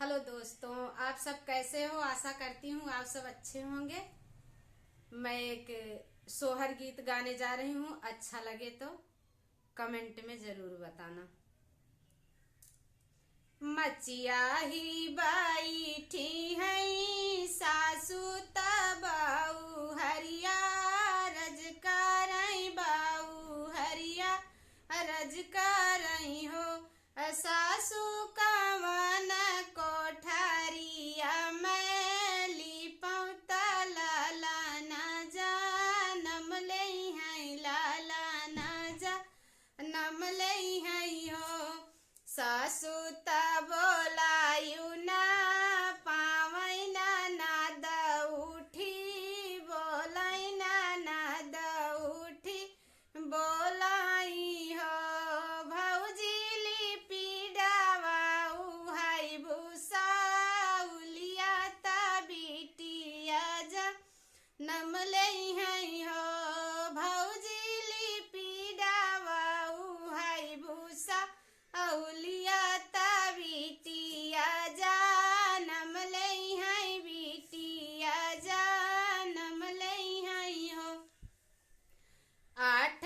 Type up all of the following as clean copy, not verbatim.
Hello दोस्तों, आप सब कैसे हो। आशा करती हूँ आप सब अच्छे होंगे। मैं एक सोहर गीत गाने जा रही हूँ। अच्छा लगे तो कमेंट में जरूर बताना। मचिया ही बैठी है सासू तबाऊ हरिया रज करई बाऊ हरिया रज करई हो सासू कवन कोठरिया मैली पौता लाला न जानम ले है लाला न जानम ले है हो सासू त बोलायु ना पावै ना नाद उठी बोलाई ना नाद उठी बोलाई हो भौजी लिपि डावाऊ हाय भूसा उलिया ता बिटिया जा नम ले है हो भौजी लिपि डावाऊ हाय भूसा औलिया ता बिटिया जानम ले है बिटिया जानम ले है हो 8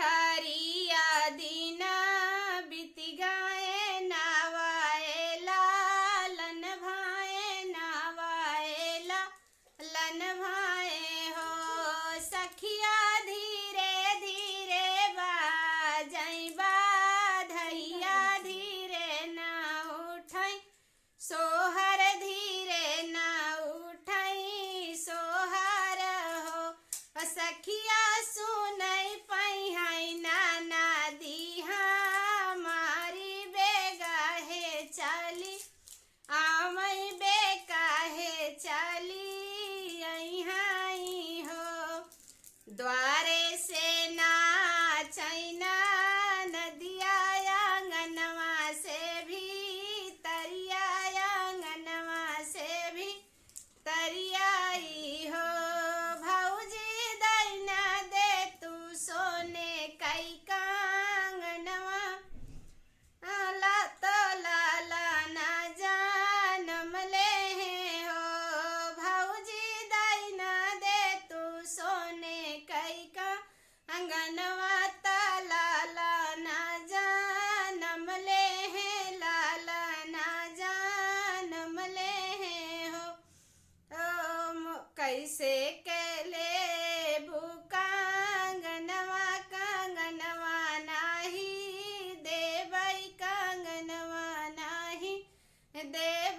घरिया दिन बीत गए नावाए लालन भाए नावाए लालन भाए हो सखिया धीरे धीरे बाजई बाधैया धीरे ना उठई सोहर धीरे ना उठई सोहर हो सखिया सुनई पई है नाना दीहा मारी बेगाहे चली आमई बेकाहे चली आई हाई हो द्वारे से ना चैना नदिया आंगनवा से भी तरिया आंगनवा से भी तरियाई हो भौजी दैना दे तू सोने कई कांगनवा ला तो लाला ना जानम ले हो भौजी दैना दे तू सोने कई का अंगनवा ता लाला ना जानम ले लाला ना जानम ले हो कैसे केले कांगनवा कांगनवा नाही देवई कांगनवा नाही दे